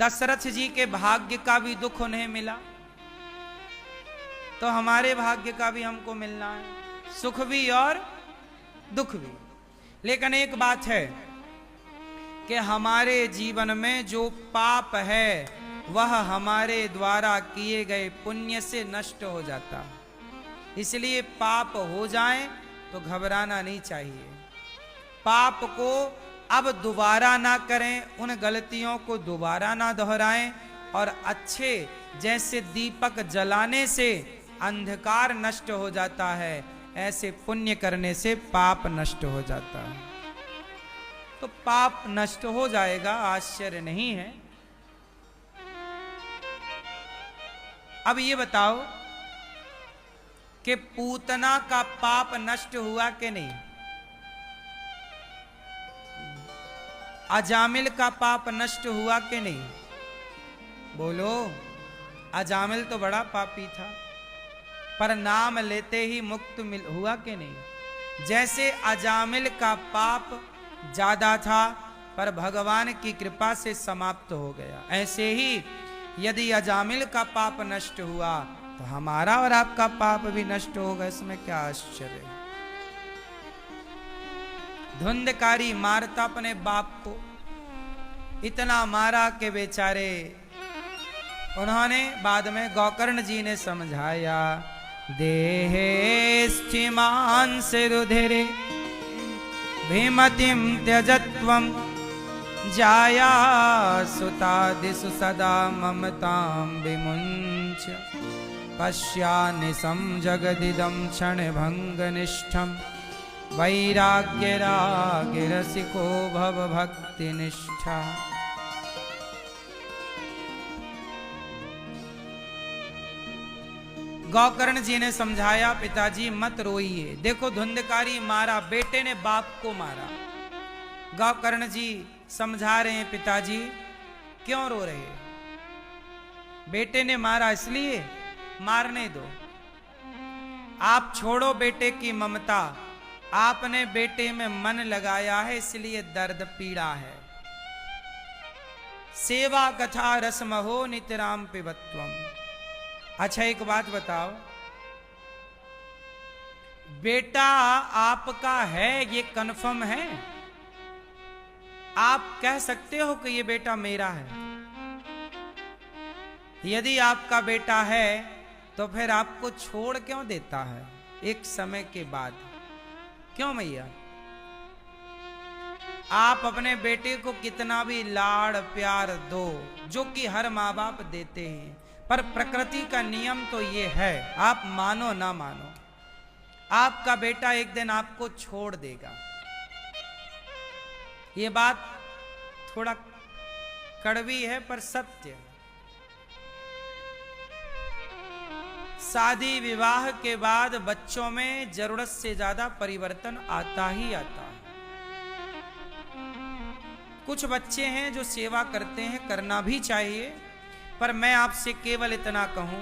दशरथ जी के भाग्य का भी दुख उन्हें मिला, तो हमारे भाग्य का भी हमको मिलना है, सुख भी और दुख भी। लेकिन एक बात है कि हमारे जीवन में जो पाप है वह हमारे द्वारा किए गए पुण्य से नष्ट हो जाता है। इसलिए पाप हो जाए तो घबराना नहीं चाहिए। पाप को अब दोबारा ना करें, उन गलतियों को दोबारा ना दोहराएं, और अच्छे जैसे दीपक जलाने से अंधकार नष्ट हो जाता है, ऐसे पुण्य करने से पाप नष्ट हो जाता है। तो पाप नष्ट हो जाएगा, आश्चर्य नहीं है। अब ये बताओ कि पूतना का पाप नष्ट हुआ कि नहीं? अजामिल का पाप नष्ट हुआ कि नहीं? बोलो। अजामिल तो बड़ा पापी था, पर नाम लेते ही मुक्त हुआ कि नहीं? जैसे अजामिल का पाप ज्यादा था पर भगवान की कृपा से समाप्त हो गया, ऐसे ही यदि अजामिल का पाप नष्ट हुआ तो हमारा और आपका पाप भी नष्ट होगा। इसमें क्या आश्चर्य है। धुंधकारी मारता अपने बाप को, इतना मारा कि बेचारे, उन्होंने बाद में गोकर्ण जी ने समझाया, देहेश्चिमान से रुधिरे भीमतिम त्यजत्वम जाया सुतादिषु सदा ममतां विमुञ्च पश्यानिशं जगदिदं क्षणभङ्गनिष्ठं वैराग्यरागिरसिको भव भक्तिनिष्ठा। गोकर्ण जी ने समझाया, पिताजी मत रोइए, देखो धुंधकारी मारा, बेटे ने बाप को मारा। गोकर्ण जी समझा रहे हैं, पिताजी क्यों रो रहे? बेटे ने मारा इसलिए, मारने दो, आप छोड़ो बेटे की ममता, आपने बेटे में मन लगाया है इसलिए दर्द पीड़ा है। सेवा कथा रसमहो नितराम पिबत्वम। अच्छा एक बात बताओ, बेटा आपका है ये कन्फर्म है? आप कह सकते हो कि ये बेटा मेरा है? यदि आपका बेटा है तो फिर आपको छोड़ क्यों देता है एक समय के बाद? क्यों मैया? आप अपने बेटे को कितना भी लाड़ प्यार दो, जो कि हर माँ बाप देते हैं, पर प्रकृति का नियम तो ये है, आप मानो ना मानो, आपका बेटा एक दिन आपको छोड़ देगा। ये बात थोड़ा कड़वी है पर सत्य है। शादी विवाह के बाद बच्चों में जरूरत से ज्यादा परिवर्तन आता ही आता है। कुछ बच्चे हैं जो सेवा करते हैं, करना भी चाहिए, पर मैं आपसे केवल इतना कहूं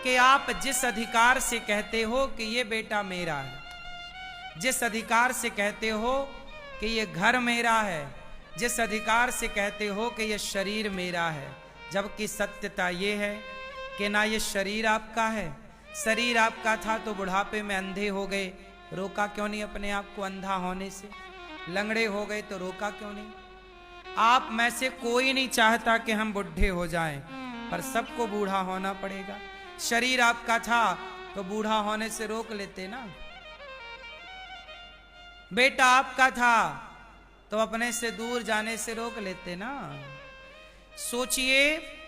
कि आप जिस अधिकार से कहते हो कि ये बेटा मेरा है, जिस अधिकार से कहते हो कि ये घर मेरा है, जिस अधिकार से कहते हो कि ये शरीर मेरा है, जबकि सत्यता ये है कि ना ये शरीर आपका है। शरीर आपका था तो बुढ़ापे में अंधे हो गए, रोका क्यों नहीं अपने आप को अंधा होने से? लंगड़े हो गए तो रोका क्यों नहीं? आप में से कोई नहीं चाहता कि हम बुढ़े हो जाएं, पर सबको बूढ़ा होना पड़ेगा। शरीर आपका था तो बूढ़ा होने से रोक लेते ना। बेटा आपका था तो अपने से दूर जाने से रोक लेते ना। सोचिए,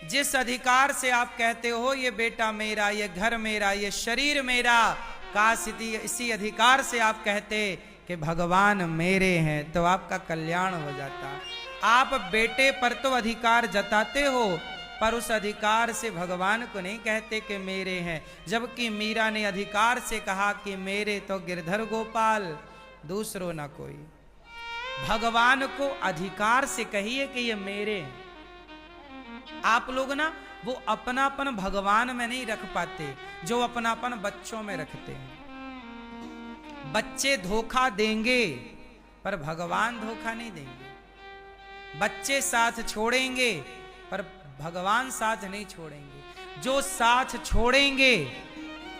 जिस अधिकार से आप कहते हो ये बेटा मेरा, ये घर मेरा, ये शरीर मेरा, काश इसी अधिकार से आप कहते कि भगवान मेरे हैं, तो आपका कल्याण हो जाता। आप बेटे पर तो अधिकार जताते हो, पर उस अधिकार से भगवान को नहीं कहते कि मेरे हैं। जबकि मीरा ने अधिकार से कहा कि मेरे तो गिरधर गोपाल, दूसरो ना कोई। भगवान को अधिकार से कहिए कि ये मेरे हैं। आप लोग ना वो अपनापन भगवान में नहीं रख पाते जो अपनापन बच्चों में रखते हैं। बच्चे धोखा देंगे पर भगवान धोखा नहीं देंगे। बच्चे साथ छोड़ेंगे पर भगवान साथ नहीं छोड़ेंगे। जो साथ छोड़ेंगे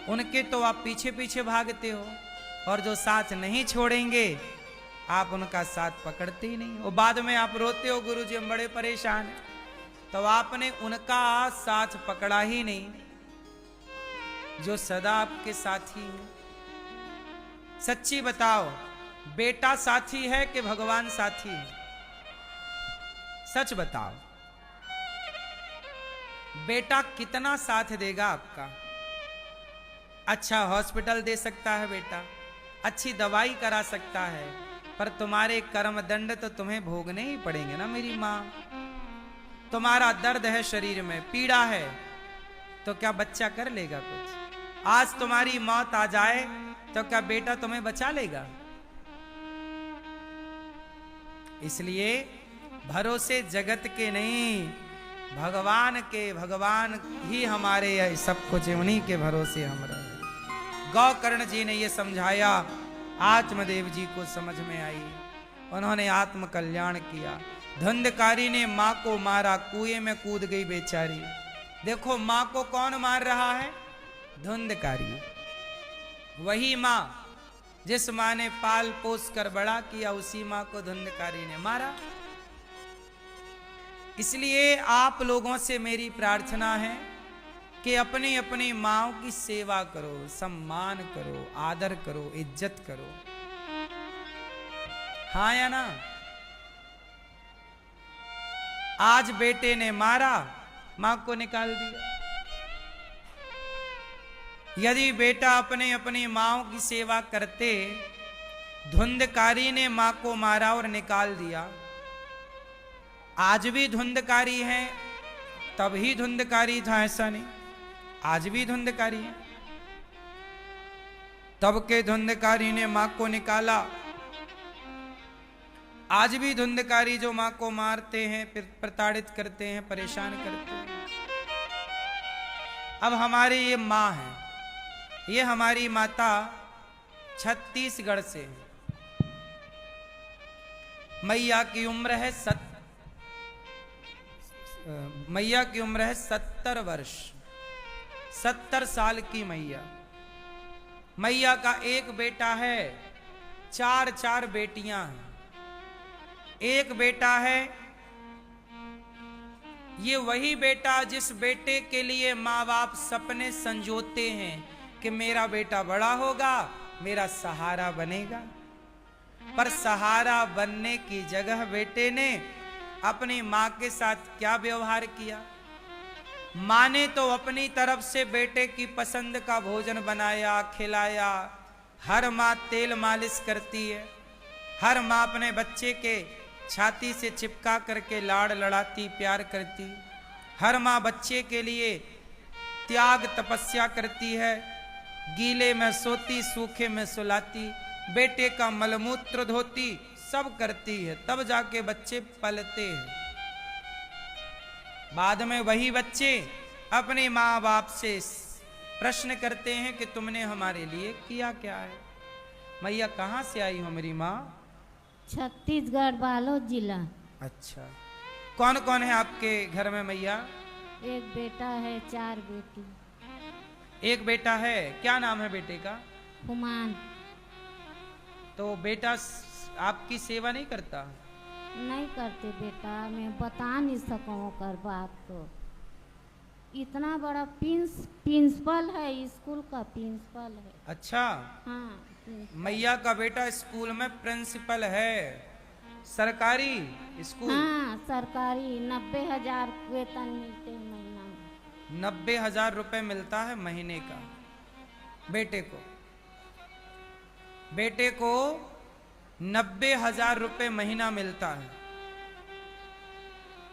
उनके तो आप पीछे पीछे भागते हो, और जो साथ नहीं छोड़ेंगे आप उनका साथ पकड़ते ही नहीं। और बाद में आप रोते हो, गुरुजी हम बड़े परेशान हैं। तो आपने उनका साथ पकड़ा ही नहीं जो सदा आपके साथी है। सच्ची बताओ, बेटा साथी है कि भगवान साथी है? सच बताओ, बेटा कितना साथ देगा आपका? अच्छा हॉस्पिटल दे सकता है बेटा, अच्छी दवाई करा सकता है, पर तुम्हारे कर्म दंड तो तुम्हें भोगने ही पड़ेंगे ना मेरी माँ। तुम्हारा दर्द है शरीर में, पीड़ा है, तो क्या बच्चा कर लेगा कुछ? आज तुम्हारी मौत आ जाए तो क्या बेटा तुम्हें बचा लेगा? इसलिए भरोसे जगत के नहीं, भगवान के। भगवान ही हमारे है, सब कुछ उन्हीं के भरोसे हम रहे। गौकर्ण जी ने ये समझाया, आत्मदेव जी को समझ में आई, उन्होंने आत्म कल्याण किया। धुंधकारी ने मां को मारा, कुएं में कूद गई बेचारी। देखो मां को कौन मार रहा है? धुंधकारी। वही मां जिस मां ने पाल पोस कर बड़ा किया, उसी मां को धुंधकारी ने मारा। इसलिए आप लोगों से मेरी प्रार्थना है कि अपनी अपनी माओ की सेवा करो, सम्मान करो, आदर करो, इज्जत करो। हाँ या ना? आज बेटे ने मारा, मां को निकाल दिया। यदि बेटा अपने अपनी माओ की सेवा करते, धुंधकारी ने मां को मारा और निकाल दिया। आज भी धुंधकारी है, तभी धुंधकारी था ऐसा नहीं, आज भी धुंधकारी है। तब के धुंधकारी ने मां को निकाला, आज भी धुंधकारी जो मां को मारते हैं, प्रताड़ित करते हैं, परेशान करते हैं। अब हमारी ये मां है, ये हमारी माता छत्तीसगढ़ से है। मैया की उम्र है मैया की उम्र है 70 वर्ष, 70 साल की मैया। मैया का एक बेटा है, 4 बेटियां हैं। एक बेटा है, ये वही बेटा जिस बेटे के लिए माँ बाप सपने संजोते हैं कि मेरा बेटा बड़ा होगा, मेरा सहारा बनेगा। पर सहारा बनने की जगह बेटे ने अपनी मां के साथ क्या व्यवहार किया? मां ने तो अपनी तरफ से बेटे की पसंद का भोजन बनाया, खिलाया। हर मां तेल मालिश करती है, हर मां अपने बच्चे के छाती से चिपका करके लाड़ लड़ाती, प्यार करती। हर मां बच्चे के लिए त्याग तपस्या करती है, गीले में सोती, सूखे में सुलाती, बेटे का मलमूत्र धोती, सब करती है, तब जाके बच्चे पलते हैं। बाद में वही बच्चे अपने माँ बाप से प्रश्न करते हैं कि तुमने हमारे लिए किया क्या है? मैया कहाँ से आई हो मेरी माँ? छत्तीसगढ़ बालोद जिला। अच्छा, कौन कौन है आपके घर में मैया? एक बेटा है, 4 बेटी। एक बेटा है, क्या नाम है बेटे का? हुमान। तो बेटा आपकी सेवा नहीं करता? नहीं करते बेटा, मैं बता नहीं सकूँ कर बात तो। इतना बड़ा प्रिंसिपल है, स्कूल का प्रिंसिपल है। अच्छा हाँ, मैया का बेटा स्कूल में प्रिंसिपल है, सरकारी स्कूल? हाँ सरकारी। 90,000 वेतन मिलते हैं महीना में। 90,000 रुपए मिलता है महीने का बेटे को। बेटे को 90,000 रुपए महीना मिलता है,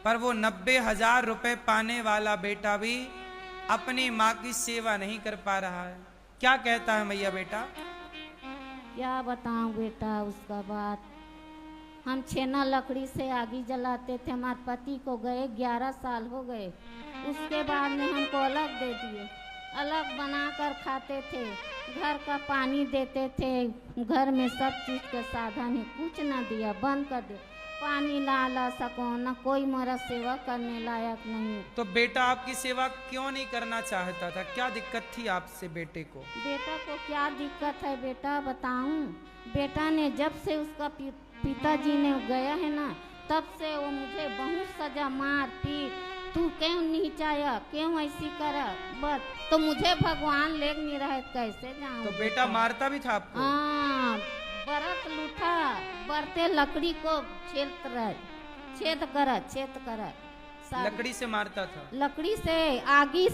पर वो 90,000 रुपए पाने वाला बेटा भी अपनी माँ की सेवा नहीं कर पा रहा है। क्या कहता है मैया बेटा? क्या बताऊं बेटा उसका बात। हम छेना लकड़ी से आगी जलाते थे, हमारे पति को गए 11 साल हो गए। उसके बाद में हमको अलग दे दिए, अलग बनाकर खाते थे, घर का पानी देते थे, घर में सब चीज़ का साधन है, कुछ ना दिया, बंद कर दे। पानी ला सको, न कोई मेरा सेवा करने लायक नहीं। तो बेटा आपकी सेवा क्यों नहीं करना चाहता था? क्या दिक्कत थी आपसे बेटे को? बेटा को क्या दिक्कत है बेटा बताऊं? बेटा ने जब से उसका पिताजी ने गया है ना, तब से वो मुझे बहुत सजा मार पीट, तू क्यों नीचाया, क्यों ऐसी करा, बस तो मुझे भगवान लेग नहीं रहे, कैसे जाऊं? तो बेटा मारता भी था आपको? हाँ, बरत लूठा, बरते लकड़ी को छेद कर लकड़ी से मारता था? लकड़ी से आगी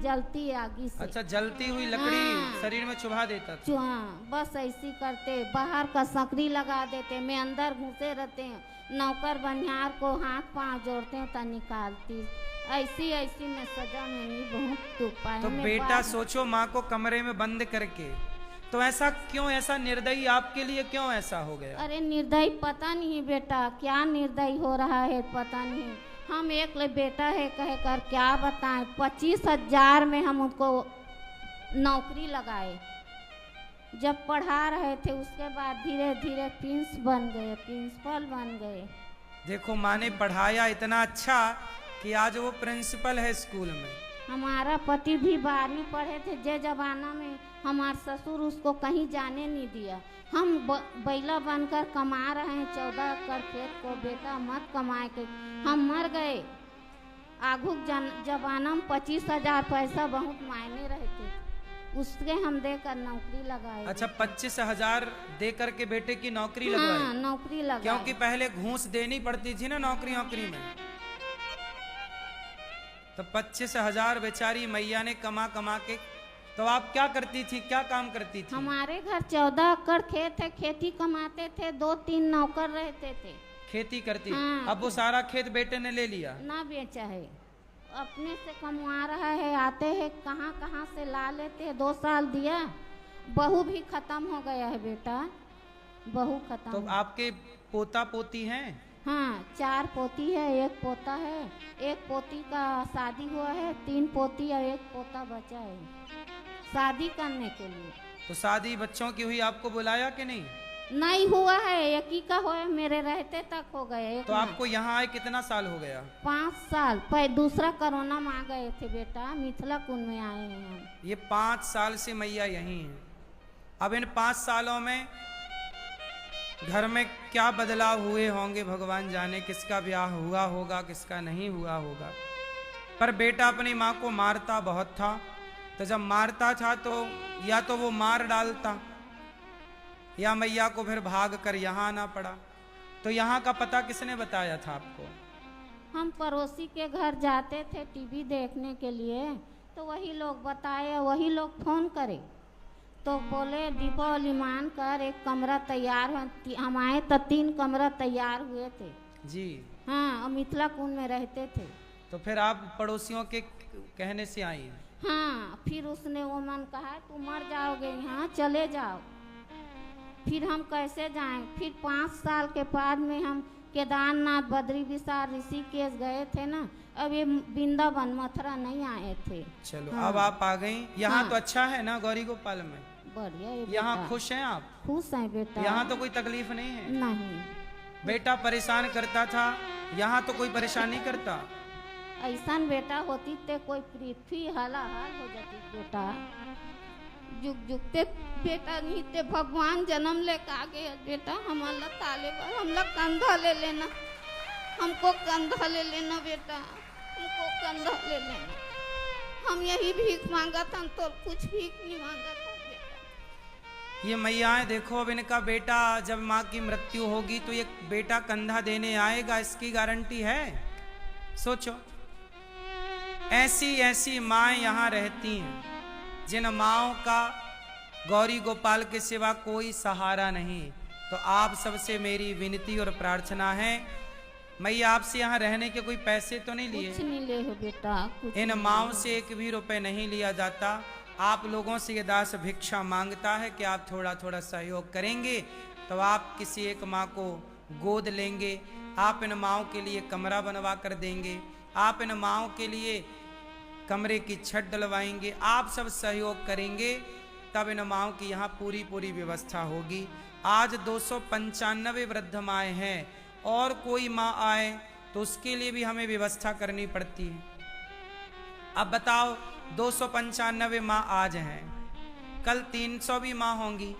जलती आगी से। अच्छा, जलती हुई लकड़ी हाँ। शरीर में चुभा देता था? बस ऐसी करते, बाहर का सकरी लगा देते, मैं अंदर घुसे रहते हैं, नौकर बनियार को हाथ पांव जोड़ते हैं तो निकालती, ऐसी में सजा मिली बहुत तुपा। तो बेटा सोचो, माँ को कमरे में बंद करके, तो ऐसा क्यों, ऐसा निर्दयी आपके लिए क्यों ऐसा हो गया? अरे निर्दयी पता नहीं बेटा, क्या निर्दयी हो रहा है पता नहीं। हम एक बेटा है कह कर क्या बताएं, 25,000 में हम उनको नौकरी लगाए, जब पढ़ा रहे थे, उसके बाद धीरे धीरे प्रिंसिपल बन गए। देखो, माँ ने पढ़ाया इतना अच्छा कि आज वो प्रिंसिपल है स्कूल में। हमारा पति भी 12वीं पढ़े थे, जे जमाना में हमारे ससुर उसको कहीं जाने नहीं दिया। हम बैला बनकर कमा रहे हैं 14 एकड़ खेत को, बेटा मत कमाए के, हम मर गए। आगू जमाना में 25,000 पैसा बहुत मायने रहते, उसके हम देकर नौकरी लगाए। अच्छा, 25,000 दे करके बेटे की नौकरी लगाई? हाँ, नौकरी लगाई, क्योंकि पहले घूस देनी पड़ती थी ना नौकरी में। तो 25,000 बेचारी मैया ने कमा के। तो आप क्या करती थी, क्या काम करती थी? हमारे घर 14 एकड़ खेत है, खेती कमाते थे, 2-3 नौकर रहते थे, खेती करती। हाँ, अब वो सारा खेत बेटे ने ले लिया? ना बेचा है, अपने से कमवा रहा है, आते हैं कहाँ से ला लेते हैं। 2 साल दिया, बहू भी खत्म हो गया है बेटा, बहू खत्म। तो आपके पोता पोती हैं? हाँ, 4 पोती है, 1 पोता है, 1 पोती का शादी हुआ है, 3 पोती और 1 पोता बचा है शादी करने के लिए। तो शादी बच्चों की हुई, आपको बुलाया कि नहीं? नहीं हुआ है, एक ही का हुआ, मेरे रहते तक हो गए। तो आपको यहाँ आए कितना साल हो गया? 5 साल। पर दूसरा कोरोना में आ गए थे बेटा, मिथिला कुंड में आए हैं हम। ये 5 साल से मैया यहीं है। अब इन 5 सालों में घर में क्या बदलाव हुए होंगे भगवान जाने, किसका ब्याह हुआ होगा, किसका नहीं हुआ होगा। पर बेटा अपनी माँ को मारता बहुत था, तो जब मारता था तो या तो वो मार डालता, या मैया को फिर भाग कर यहाँ आना पड़ा। तो यहाँ का पता किसने बताया था आपको? हम पड़ोसी के घर जाते थे टीवी देखने के लिए, तो वही लोग बताए, वही लोग फोन करे, तो बोले दीपावली मान कर 1 कमरा तैयार हो। हम आए तो 3 कमरा तैयार हुए थे जी। हाँ, और मिथिला कुंड में रहते थे। तो फिर आप पड़ोसियों के कहने से आई? हाँ, फिर उसने वो मन कहा तू मर जाओगे, यहाँ चले जाओ। फिर हम कैसे जाएं? फिर 5 साल के बाद में हम केदारनाथ, बद्री विशाल, ऋषिकेश गए थे ना, अब ये वृंदावन मथुरा नहीं आए थे। चलो, हाँ। अब आप आ गई यहाँ। हाँ। तो अच्छा है ना गौरी गोपाल में? बढ़िया है यहाँ बेटा। खुश हैं आप? खुश हैं बेटा, यहाँ तो कोई तकलीफ नहीं है? नहीं। बेटा परेशान करता था, यहाँ तो कोई परेशान नहीं करता? ऐसा बेटा होती ते कोई पृथ्वी हलाहल हो जाती बेटा। जुगते बेटा नहीं ते भगवान जन्म लेकर आ गए बेटा, हम अल्लाह ताले पर हमला कंधा ले लेना, हमको कंधा ले लेना बेटा, हमको कंधा ले लेना। हम यही भीख मांगा था, तो कुछ भीख नहीं मांगा था बेटा। ये मैयाएं देखो, अब इनका बेटा जब माँ की मृत्यु होगी तो ये बेटा कंधा देने आएगा, इसकी गारंटी है? सोचो, ऐसी माँ यहाँ रहती हैं जिन माँओं का गौरी गोपाल के सिवा कोई सहारा नहीं। तो आप सबसे मेरी विनती और प्रार्थना है, मैया आपसे यहाँ रहने के कोई पैसे तो नहीं लिए? कुछ नहीं ले हो बेटा, कुछ इन नहीं माँओं लिए। से 1 भी रुपए नहीं लिया जाता। आप लोगों से ये दास भिक्षा मांगता है कि आप थोड़ा थोड़ा सहयोग करेंगे तो आप किसी एक माँ को गोद लेंगे, आप इन माँओं के लिए कमरा बनवा कर देंगे, आप इन माँओं के लिए कमरे की छत डलवाएंगे, आप सब सहयोग करेंगे, तब इन माँओं की यहाँ पूरी व्यवस्था होगी। आज 295 वृद्ध माएँ हैं और कोई माँ आए तो उसके लिए भी हमें व्यवस्था करनी पड़ती है। अब बताओ 295 माँ आज हैं, कल 300 भी माँ होंगी,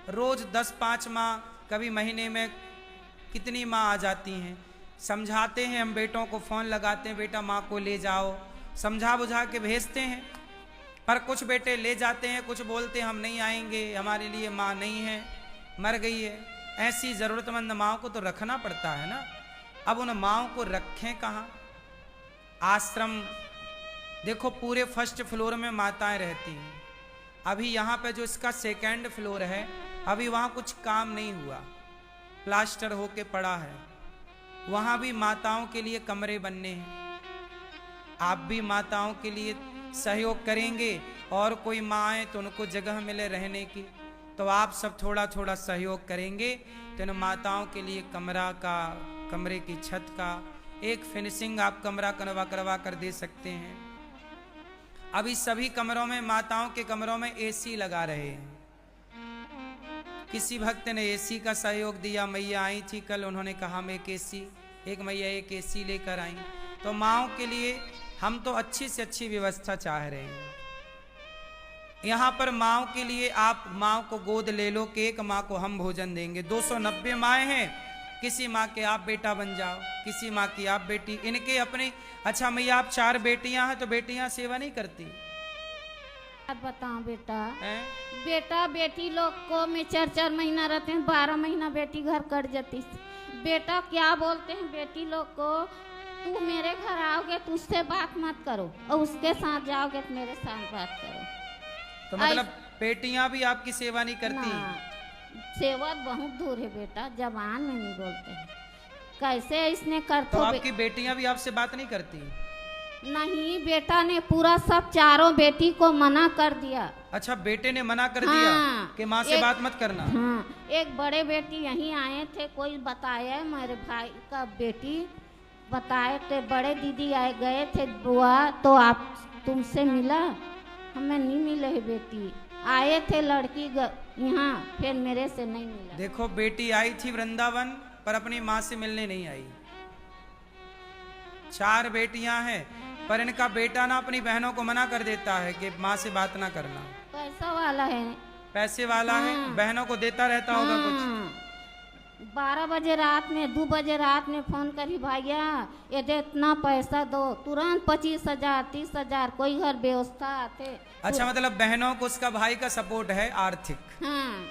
रोज 10-5 माँ, कभी महीने में कितनी माँ आ जाती हैं। समझाते हैं हम बेटों को, फ़ोन लगाते हैं, बेटा माँ को ले जाओ, समझा बुझा के भेजते हैं, पर कुछ बेटे ले जाते हैं, कुछ बोलते हैं हम नहीं आएंगे, हमारे लिए माँ नहीं है, मर गई है। ऐसी ज़रूरतमंद माँओं को तो रखना पड़ता है ना। अब उन माँओं को रखें कहाँ? आश्रम देखो पूरे फर्स्ट फ्लोर में माताएं रहती हैं। अभी यहाँ पे जो इसका सेकंड फ्लोर है, अभी वहाँ कुछ काम नहीं हुआ, प्लास्टर होके पड़ा है, वहाँ भी माताओं के लिए कमरे बनने हैं। आप भी माताओं के लिए सहयोग करेंगे और कोई माँ आए तो उनको जगह मिले रहने की, तो आप सब थोड़ा थोड़ा सहयोग करेंगे तो इन माताओं के लिए कमरा का, कमरे की छत का एक फिनिशिंग आप कमरा करवा कर दे सकते हैं। अभी सभी कमरों में, माताओं के कमरों में एसी लगा रहे हैं। किसी भक्त ने एसी का सहयोग दिया, मैया आई थी कल, उन्होंने कहा मैं एक मैया एक एसी लेकर आई। तो माँओं के लिए हम तो अच्छी से अच्छी व्यवस्था चाह रहे हैं। यहाँ पर माँओं के लिए आप माँ को गोद ले लो कि एक माँ को हम भोजन देंगे। 290 माएँ हैं, किसी माँ के आप बेटा बन जाओ, किसी माँ की आप बेटी, इनके अपने। अच्छा मैया आप 4 बेटियां हैं तो बेटियां सेवा नहीं करती? अब बताओ बेटा, है? बेटा बेटी लोग को में 4-4 महीना रहते हैं, 12 महीना बेटी घर कट जाती। बेटा क्या बोलते हैं बेटी लोग को, तू मेरे घर आओगे तो उससे बात मत करो, और उसके साथ जाओगे तो मेरे साथ बात करो। तो मतलब बेटियां भी आपकी सेवा नहीं करती? सेवा बहुत दूर है बेटा, जबान में नहीं बोलते हैं। कैसे इसने कर तो आपकी बेटियां भी आपसे बात नहीं करती? नहीं, बेटा ने पूरा सब 4 बेटी को मना कर दिया। अच्छा बेटे ने मना कर दिया कि माँ से बात मत करना? हाँ, एक बड़े बेटी यहीं आए थे, कोई बताया मेरे भाई का बेटी बताए थे, बड़े दीदी आए गए थे बुआ, तो आप तुमसे मिला? हमें नहीं मिले है बेटी, आए थे लड़की यहाँ, फिर मेरे से नहीं मिला। देखो बेटी आई थी वृंदावन पर अपनी माँ से मिलने नहीं आई। 4 बेटियां हैं पर इनका बेटा ना अपनी बहनों को मना कर देता है कि माँ से बात ना करना। पैसा वाला है, पैसे वाला है, बहनों को देता रहता होगा कुछ। 12 बजे रात में, 2 बजे रात में फोन करी, भैया ये दे इतना पैसा दो, तुरंत 25,000 30,000, कोई घर व्यवस्था आते। अच्छा मतलब बहनों को उसका भाई का सपोर्ट है आर्थिक। हाँ,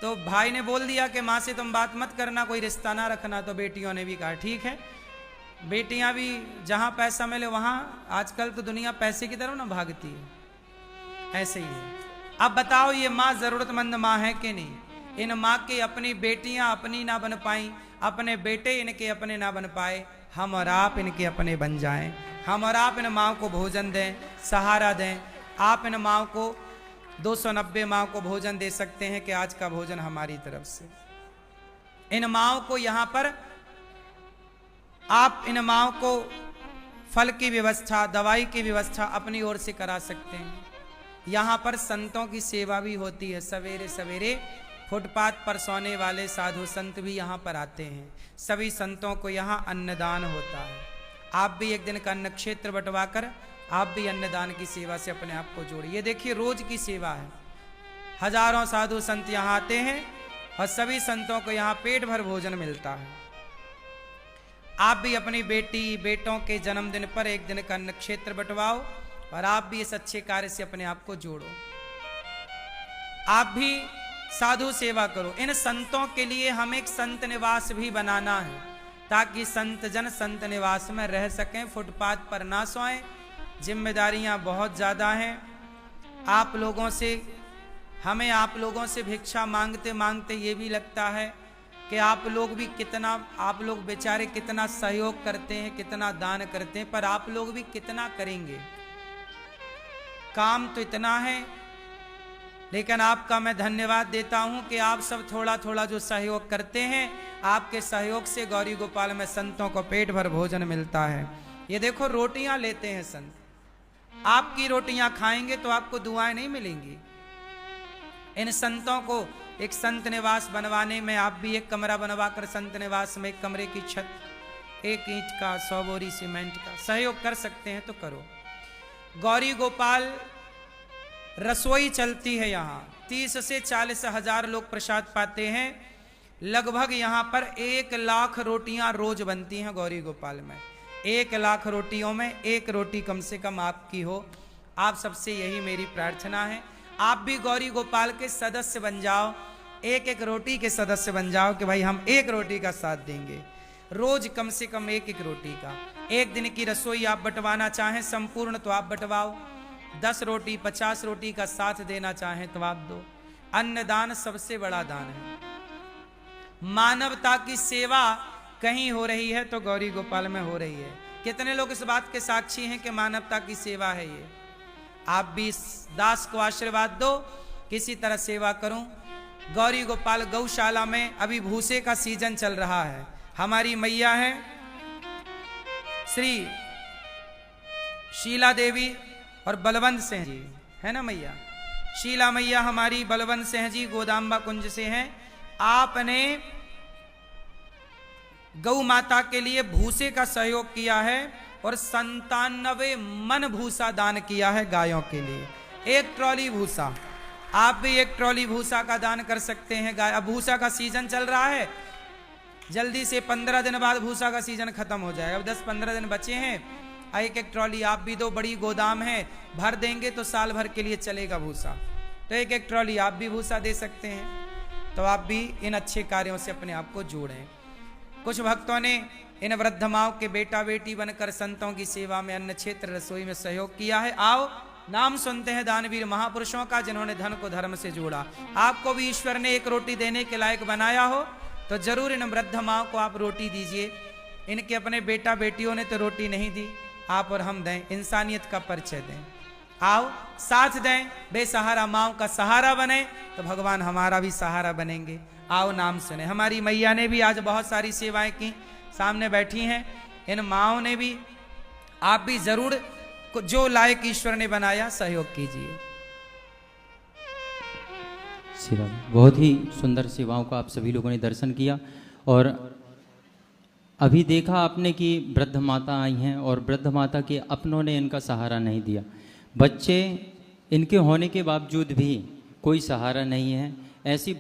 तो भाई ने बोल दिया कि माँ से तुम बात मत करना, कोई रिश्ता ना रखना, तो बेटियों ने भी कहा ठीक है। बेटियां भी जहाँ पैसा मिले वहाँ, आजकल तो दुनिया पैसे की तरफ ना भागती है, ऐसे ही है। अब बताओ ये माँ जरूरतमंद माँ है कि नहीं? इन माँ की अपनी बेटियां अपनी ना बन पाई, अपने बेटे इनके अपने ना बन पाए, हम और आप इनके अपने बन जाएं। हम और आप इन माँ को भोजन दें, सहारा दें। आप इन माँ को 290 माँ को भोजन दे सकते हैं कि आज का भोजन हमारी तरफ से। इन माँओं को यहाँ पर आप इन माँओं को फल की व्यवस्था, दवाई की व्यवस्था अपनी ओर से करा सकते हैं। यहाँ पर संतों की सेवा भी होती है। सवेरे सवेरे फुटपाथ पर सोने वाले साधु संत भी यहाँ पर आते हैं। सभी संतों को यहाँ अन्नदान होता है। आप भी एक दिन का अन्न क्षेत्र बंटवा कर आप भी अन्नदान की सेवा से अपने आप को जोड़िए। ये देखिए रोज की सेवा है। हजारों साधु संत यहाँ आते हैं और सभी संतों को यहाँ पेट भर भोजन मिलता है। आप भी अपनी बेटी बेटों के जन्मदिन पर एक दिन का अन्न क्षेत्र बंटवाओ और आप भी इस अच्छे कार्य से अपने आप को जोड़ो। आप भी साधु सेवा करो। इन संतों के लिए हम एक संत निवास भी बनाना है ताकि संत जन संत निवास में रह सकें, फुटपाथ पर ना सोएं। जिम्मेदारियां बहुत ज़्यादा हैं। आप लोगों से, हमें आप लोगों से भिक्षा मांगते मांगते ये भी लगता है कि आप लोग भी कितना, आप लोग बेचारे कितना सहयोग करते हैं, कितना दान करते हैं, पर आप लोग भी कितना करेंगे। काम तो इतना है, लेकिन आपका मैं धन्यवाद देता हूं कि आप सब थोड़ा थोड़ा जो सहयोग करते हैं, आपके सहयोग से गौरी गोपाल में संतों को पेट भर भोजन मिलता है। ये देखो रोटियां लेते हैं संत, आपकी रोटियां खाएंगे तो आपको दुआएं नहीं मिलेंगी। इन संतों को एक संत निवास बनवाने में आप भी एक कमरा बनवाकर संत निवास में एक कमरे की छत, एक ईंट का, 100 बोरी सीमेंट का सहयोग कर सकते हैं तो करो। गौरी गोपाल रसोई चलती है यहाँ, 30 से 40 हजार लोग प्रसाद पाते हैं। लगभग यहाँ पर 1 लाख रोटियां रोज बनती हैं गौरी गोपाल में। 1 लाख रोटियों में 1 रोटी कम से कम आपकी हो। आप सबसे यही मेरी प्रार्थना है, आप भी गौरी गोपाल के सदस्य बन जाओ, एक रोटी के सदस्य बन जाओ कि भाई हम 1 रोटी का साथ देंगे, रोज कम से कम 1 रोटी का। 1 दिन की रसोई आप बंटवाना चाहें संपूर्ण तो आप बंटवाओ, 10 रोटी 50 रोटी का साथ देना चाहें तो आप दो। अन्नदान सबसे बड़ा दान है। मानवता की सेवा कहीं हो रही है तो गौरी गोपाल में हो रही है। कितने लोग इस बात के साक्षी हैं कि मानवता की सेवा है ये। आप भी इस दास को आशीर्वाद दो, किसी तरह सेवा करूं। गौरी गोपाल गौशाला में अभी भूसे का सीजन चल रहा है। हमारी मैया है श्री शीला देवी और बलवंत सिंह जी, है ना मैया? शीला मैया हमारी, बलवंत सिंह जी गोदाम्बा कुंज से हैं। आपने गौ माता के लिए भूसे का सहयोग किया है और 97 मन भूसा दान किया है गायों के लिए। 1 ट्रॉली भूसा, आप भी 1 ट्रॉली भूसा का दान कर सकते हैं। गाय, अब भूसा का सीजन चल रहा है, जल्दी से 15 दिन बाद भूसा का सीजन खत्म हो जाएगा। अब 10-15 दिन बचे हैं। 1 ट्रॉली आप भी दो, बड़ी गोदाम है, भर देंगे तो साल भर के लिए चलेगा भूसा। तो 1 ट्रॉली आप भी भूसा दे सकते हैं। तो आप भी इन अच्छे कार्यों से अपने आप को जोड़ें। कुछ भक्तों ने इन वृद्ध माओं के बेटा बेटी बनकर संतों की सेवा में अन्न क्षेत्र रसोई में सहयोग किया है। आओ नाम सुनते हैं दानवीर महापुरुषों का, जिन्होंने धन को धर्म से जोड़ा। आपको भी ईश्वर ने 1 रोटी देने के लायक बनाया हो तो जरूर इन वृद्ध माओं को आप रोटी दीजिए। इनके अपने बेटा बेटियों ने तो रोटी नहीं दी, आप और हम दें, इंसानियत का परिचय दें। आओ साथ दें, बेसहारा माओं का सहारा बने तो भगवान हमारा भी सहारा बनेंगे। आओ नाम सुने। हमारी मैया ने भी आज बहुत सारी सेवाएं की, सामने बैठी हैं। इन माओं ने भी, आप भी जरूर जो लायक ईश्वर ने बनाया सहयोग कीजिए। श्री राम, बहुत ही सुंदर सेवाओं का आप सभी लोगों ने दर्शन किया। और अभी देखा आपने कि वृद्ध माता आई हैं और वृद्ध माता के अपनों ने इनका सहारा नहीं दिया। बच्चे इनके होने के बावजूद भी कोई सहारा नहीं है। ऐसी